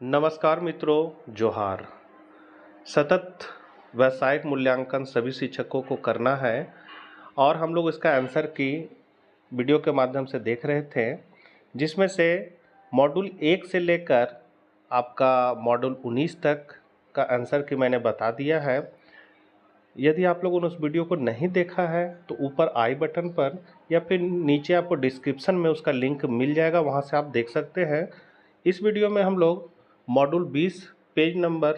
नमस्कार मित्रों, जोहार। सतत व्यावसायिक मूल्यांकन सभी शिक्षकों को करना है और हम लोग इसका आंसर की वीडियो के माध्यम से देख रहे थे, जिसमें से मॉड्यूल 1 से लेकर आपका मॉड्यूल 19 तक का आंसर की मैंने बता दिया है। यदि आप लोगों ने उस वीडियो को नहीं देखा है तो ऊपर आई बटन पर या फिर नीचे आपको डिस्क्रिप्शन में उसका लिंक मिल जाएगा, वहाँ से आप देख सकते हैं। इस वीडियो में हम लोग मॉड्यूल 20 पेज नंबर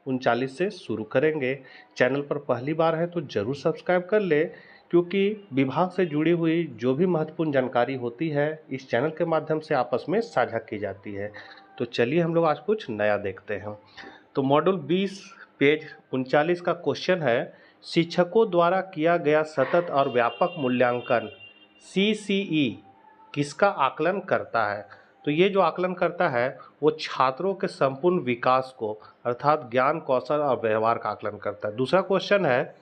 39 से शुरू करेंगे। चैनल पर पहली बार है तो ज़रूर सब्सक्राइब कर ले, क्योंकि विभाग से जुड़ी हुई जो भी महत्वपूर्ण जानकारी होती है इस चैनल के माध्यम से आपस में साझा की जाती है। तो चलिए हम लोग आज कुछ नया देखते हैं। तो मॉड्यूल 20 पेज 39 का क्वेश्चन है, शिक्षकों द्वारा किया गया सतत और व्यापक मूल्यांकन CCE किसका आकलन करता है। तो ये जो आकलन करता है वो छात्रों के संपूर्ण विकास को, अर्थात ज्ञान, कौशल और व्यवहार का आकलन करता है। दूसरा क्वेश्चन है,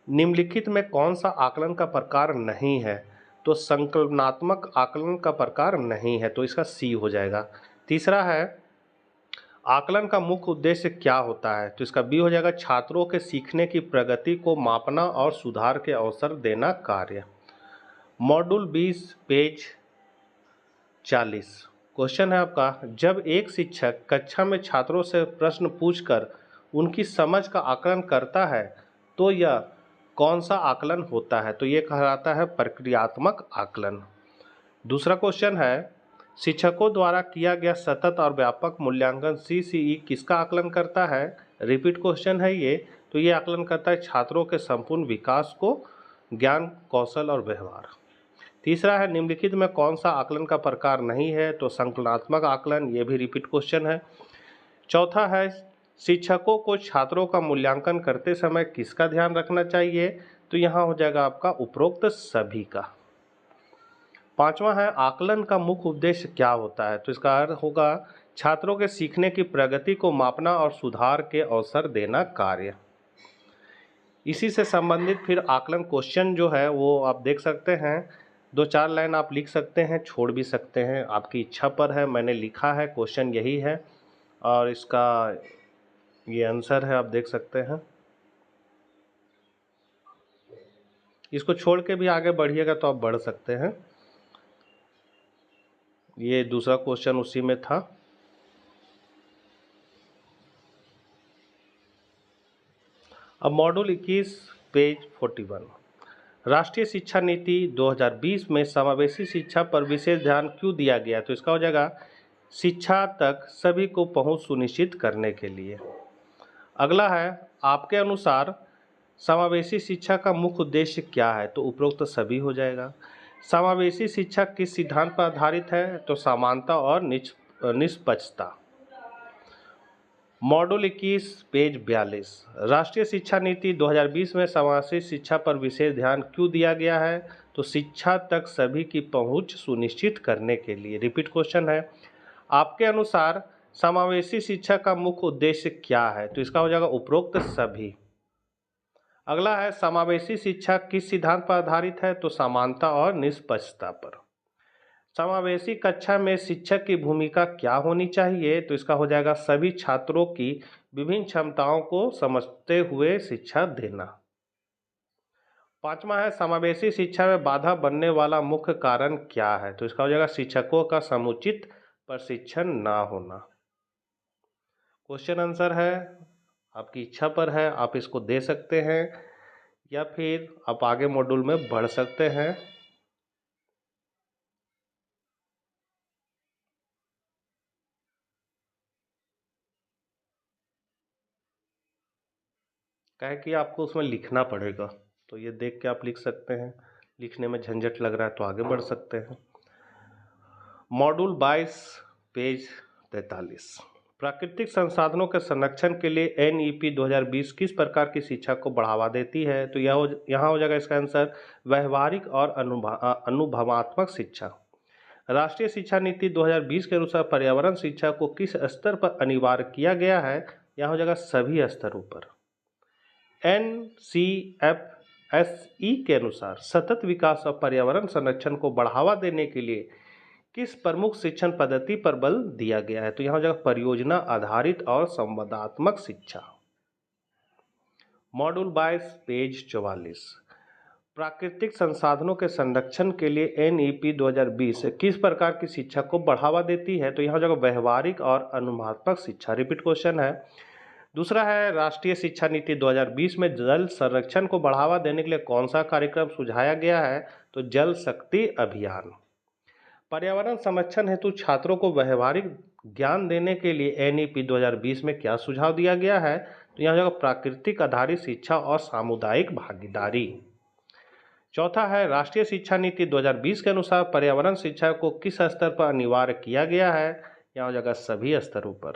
निम्नलिखित में कौन सा आकलन का प्रकार नहीं है। तो संकल्पनात्मक आकलन का प्रकार नहीं है, तो इसका C हो जाएगा। तीसरा है, आकलन का मुख्य उद्देश्य क्या होता है। तो इसका B हो जाएगा, छात्रों के सीखने की प्रगति को मापना और सुधार के अवसर देना कार्य। मॉड्यूल 20 पेज 40 क्वेश्चन है आपका, जब एक शिक्षक कक्षा में छात्रों से प्रश्न पूछकर उनकी समझ का आकलन करता है तो यह कौन सा आकलन होता है। तो ये कहलाता है प्रक्रियात्मक आकलन। दूसरा क्वेश्चन है, शिक्षकों द्वारा किया गया सतत और व्यापक मूल्यांकन CCE किसका आकलन करता है। रिपीट क्वेश्चन है ये। तो ये आकलन करता है छात्रों के संपूर्ण विकास को, ज्ञान, कौशल और व्यवहार। तीसरा है, निम्नलिखित में कौन सा आकलन का प्रकार नहीं है। तो संकलनात्मक आकलन, ये भी रिपीट क्वेश्चन है। चौथा है, शिक्षकों को छात्रों का मूल्यांकन करते समय किसका ध्यान रखना चाहिए। तो यहाँ हो जाएगा आपका उपरोक्त सभी का। पांचवा है, आकलन का मुख्य उद्देश्य क्या होता है। तो इसका अर्थ होगा छात्रों के सीखने की प्रगति को मापना और सुधार के अवसर देना कार्य। इसी से संबंधित फिर आकलन क्वेश्चन जो है वो आप देख सकते हैं। 2-4 लाइन आप लिख सकते हैं, छोड़ भी सकते हैं, आपकी इच्छा पर है। मैंने लिखा है, क्वेश्चन यही है और इसका ये आंसर है, आप देख सकते हैं। इसको छोड़ के भी आगे बढ़िएगा तो आप बढ़ सकते हैं। ये दूसरा क्वेश्चन उसी में था। अब मॉड्यूल 21 पेज 41, राष्ट्रीय शिक्षा नीति 2020 में समावेशी शिक्षा पर विशेष ध्यान क्यों दिया गया। तो इसका हो जाएगा शिक्षा तक सभी को पहुंच सुनिश्चित करने के लिए। अगला है, आपके अनुसार समावेशी शिक्षा का मुख्य उद्देश्य क्या है। तो उपरोक्त सभी हो जाएगा। समावेशी शिक्षा किस सिद्धांत पर आधारित है। तो समानता और निष्पक्षता। मॉड्यूल 21 पेज 42, राष्ट्रीय शिक्षा नीति 2020 में समावेशी शिक्षा पर विशेष ध्यान क्यों दिया गया है। तो शिक्षा तक सभी की पहुंच सुनिश्चित करने के लिए। रिपीट क्वेश्चन है, आपके अनुसार समावेशी शिक्षा का मुख्य उद्देश्य क्या है। तो इसका हो जाएगा उपरोक्त सभी। अगला है, समावेशी शिक्षा किस सिद्धांत पर आधारित है। तो समानता और निष्पक्षता पर। समावेशी कक्षा में शिक्षक की भूमिका क्या होनी चाहिए। तो इसका हो जाएगा सभी छात्रों की विभिन्न क्षमताओं को समझते हुए शिक्षा देना। पांचवा है, समावेशी शिक्षा में बाधा बनने वाला मुख्य कारण क्या है। तो इसका हो जाएगा शिक्षकों का समुचित प्रशिक्षण ना होना। क्वेश्चन आंसर है, आपकी इच्छा पर है, आप इसको दे सकते हैं या फिर आप आगे मॉड्यूल में बढ़ सकते हैं। क्या है कि आपको उसमें लिखना पड़ेगा, तो ये देख के आप लिख सकते हैं। लिखने में झंझट लग रहा है तो आगे बढ़ सकते हैं। मॉड्यूल 22 पेज 43, प्राकृतिक संसाधनों के संरक्षण के लिए NEP 2020 किस प्रकार की शिक्षा को बढ़ावा देती है। तो यहाँ हो जाएगा इसका आंसर व्यवहारिक और अनुभवात्मक शिक्षा। राष्ट्रीय शिक्षा नीति 2020 के अनुसार पर्यावरण शिक्षा को किस स्तर पर अनिवार्य किया गया है। यहाँ हो जाएगा सभी स्तरों पर। NCFSE के अनुसार सतत विकास और पर्यावरण संरक्षण को बढ़ावा देने के लिए किस प्रमुख शिक्षण पद्धति पर बल दिया गया है? तो यहाँ हो जाएगा परियोजना आधारित और संवादात्मक शिक्षा। Module 22 page 44। प्राकृतिक संसाधनों के संरक्षण के लिए NEP 2020 किस प्रकार की शिक्षा को बढ़ावा देती है? तो यहाँ हो जाएगा व्यवहारिक और अनुभवात्मक शिक्षा। रिपीट क्वेश्चन है। दूसरा है राष्ट्रीय शिक्षा नीति 2020 में जल संरक्षण को बढ़ावा देने के लिए कौन सा कार्यक्रम सुझाया गया है? तो जल शक्ति अभियान। पर्यावरण संरक्षण हेतु छात्रों को व्यवहारिक ज्ञान देने के लिए NEP 2020 में क्या सुझाव दिया गया है? तो यहाँ जाएगा प्राकृतिक आधारित शिक्षा और सामुदायिक भागीदारी। चौथा है राष्ट्रीय शिक्षा नीति 2020 के अनुसार पर्यावरण शिक्षा को किस स्तर पर अनिवार्य किया गया है? यहाँ हो जाएगा सभी स्तरों पर।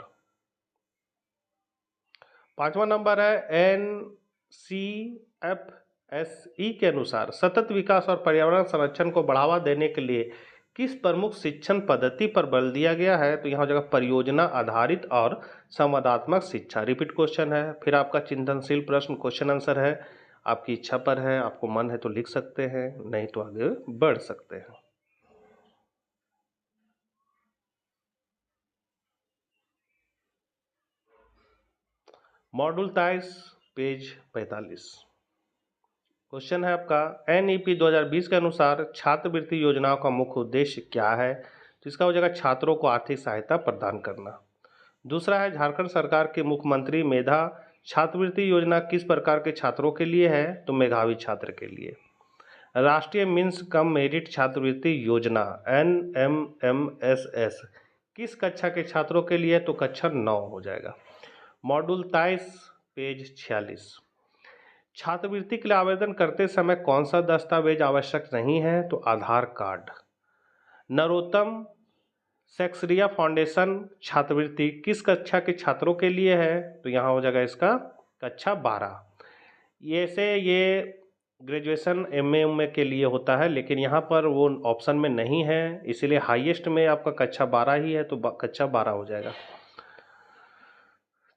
पांचवा नंबर है NCFSE के अनुसार सतत विकास और पर्यावरण संरक्षण को बढ़ावा देने के लिए किस प्रमुख शिक्षण पद्धति पर बल दिया गया है? तो यहाँ हो जाएगा परियोजना आधारित और संवादात्मक शिक्षा। रिपीट क्वेश्चन है। फिर आपका चिंतनशील प्रश्न क्वेश्चन आंसर है, आपकी इच्छा पर है, आपको मन है तो लिख सकते हैं, नहीं तो आगे बढ़ सकते हैं। Module 23 page 45। क्वेश्चन है आपका NEP 2020 के अनुसार छात्रवृत्ति योजनाओं का मुख्य उद्देश्य क्या है? तो इसका हो जाएगा छात्रों को आर्थिक सहायता प्रदान करना। दूसरा है झारखंड सरकार के मुख्यमंत्री मेधा छात्रवृत्ति योजना किस प्रकार के छात्रों के लिए है? तो मेधावी छात्र के लिए। राष्ट्रीय मीन्स कम मेरिट छात्रवृत्ति योजना NMMSS किस कक्षा के छात्रों के लिए? तो कक्षा 9 हो जाएगा। Module 23 page 46। छात्रवृत्ति के लिए आवेदन करते समय कौन सा दस्तावेज आवश्यक नहीं है? तो आधार कार्ड। नरोत्तम सेक्सरिया फाउंडेशन छात्रवृत्ति किस कक्षा के छात्रों के लिए है? तो यहाँ हो जाएगा इसका कक्षा 12। ये ग्रेजुएशन MA के लिए होता है, लेकिन यहाँ पर वो ऑप्शन में नहीं है, इसीलिए हाईएस्ट में आपका कक्षा 12 ही है, तो कक्षा 12 हो जाएगा।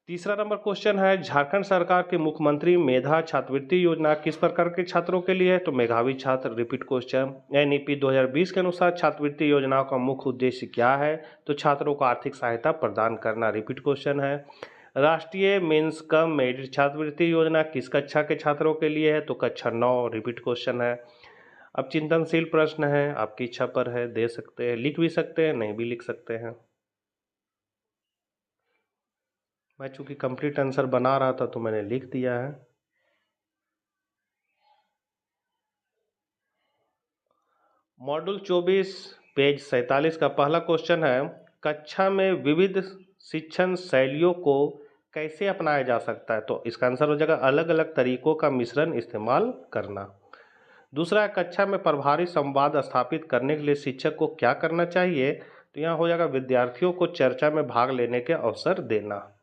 तीसरा नंबर क्वेश्चन है झारखंड सरकार के मुख्यमंत्री मेधा छात्रवृत्ति योजना किस प्रकार के छात्रों के लिए है? तो मेधावी छात्र। रिपीट क्वेश्चन NEP 2020 के अनुसार छात्रवृत्ति योजनाओं का मुख्य उद्देश्य क्या है? तो छात्रों को आर्थिक सहायता प्रदान करना। रिपीट क्वेश्चन है राष्ट्रीय मेंस कम मेरिट छात्रवृत्ति योजना किस कक्षा के छात्रों के लिए है? तो कक्षा 9। रिपीट क्वेश्चन है। अब चिंतनशील प्रश्न है, आपकी इच्छा पर है, दे सकते हैं, लिख भी सकते हैं, नहीं भी लिख सकते हैं। मैं चूंकि कंप्लीट आंसर बना रहा था तो मैंने लिख दिया है। मॉड्यूल 24 पेज 47 का पहला क्वेश्चन है कक्षा में विविध शिक्षण शैलियों को कैसे अपनाया जा सकता है? तो इसका आंसर हो जाएगा अलग अलग तरीकों का मिश्रण इस्तेमाल करना। दूसरा है कक्षा में प्रभावी संवाद स्थापित करने के लिए शिक्षक को क्या करना चाहिए? तो यहाँ हो जाएगा विद्यार्थियों को चर्चा में भाग लेने के अवसर देना।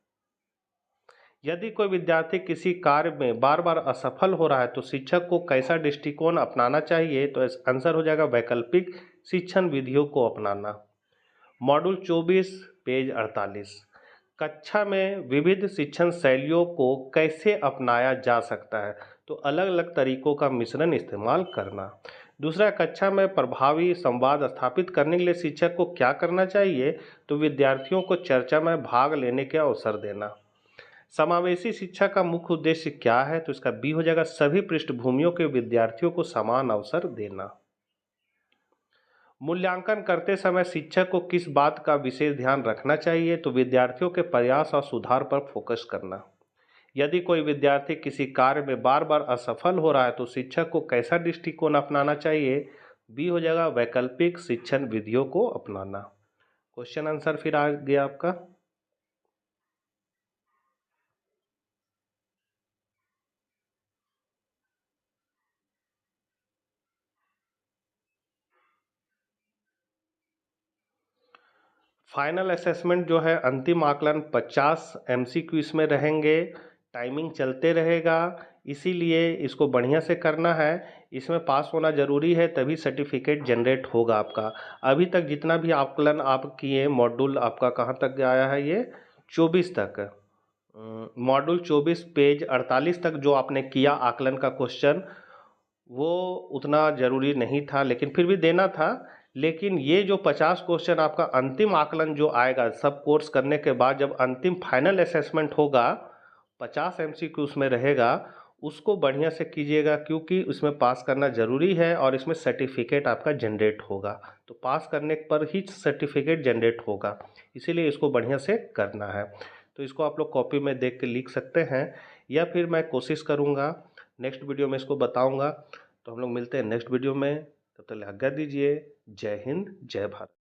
यदि कोई विद्यार्थी किसी कार्य में बार बार असफल हो रहा है तो शिक्षक को कैसा दृष्टिकोण अपनाना चाहिए? तो आंसर हो जाएगा वैकल्पिक शिक्षण विधियों को अपनाना। Module 24 page 48। कक्षा में विविध शिक्षण शैलियों को कैसे अपनाया जा सकता है? तो अलग अलग तरीकों का मिश्रण इस्तेमाल करना। दूसरा कक्षा में प्रभावी संवाद स्थापित करने के लिए शिक्षक को क्या करना चाहिए? तो विद्यार्थियों को चर्चा में भाग लेने के अवसर देना। समावेशी शिक्षा का मुख्य उद्देश्य क्या है? तो इसका B हो जाएगा सभी पृष्ठभूमियों के विद्यार्थियों को समान अवसर देना। मूल्यांकन करते समय शिक्षक को किस बात का विशेष ध्यान रखना चाहिए? तो विद्यार्थियों के प्रयास और सुधार पर फोकस करना। यदि कोई विद्यार्थी किसी कार्य में बार बार असफल हो रहा है तो शिक्षक को कैसा दृष्टिकोण अपनाना चाहिए? B हो जाएगा वैकल्पिक शिक्षण विधियों को अपनाना। क्वेश्चन आंसर फिर आ गया आपका। फाइनल असेसमेंट जो है अंतिम आकलन 50 MCQ इसमें रहेंगे, टाइमिंग चलते रहेगा, इसीलिए इसको बढ़िया से करना है। इसमें पास होना ज़रूरी है, तभी सर्टिफिकेट जनरेट होगा आपका। अभी तक जितना भी आकलन आप किए, मॉड्यूल आपका कहाँ तक आया है? ये 24 तक। मॉड्यूल 24 पेज 48 तक जो आपने किया आकलन का क्वेश्चन, वो उतना ज़रूरी नहीं था, लेकिन फिर भी देना था। लेकिन ये जो 50 क्वेश्चन आपका अंतिम आकलन जो आएगा सब कोर्स करने के बाद, जब अंतिम फाइनल असेसमेंट होगा 50 MCQ उसमें रहेगा, उसको बढ़िया से कीजिएगा क्योंकि उसमें पास करना ज़रूरी है और इसमें सर्टिफिकेट आपका जनरेट होगा। तो पास करने पर ही सर्टिफिकेट जनरेट होगा, इसीलिए इसको बढ़िया से करना है। तो इसको आप लोग कॉपी में देख के लिख सकते हैं या फिर मैं कोशिश करूँगा नेक्स्ट वीडियो में इसको बताऊँगा। तो हम लोग मिलते हैं नेक्स्ट वीडियो में, तब तक आज्ञा दीजिए। जय हिंद, जय भारत।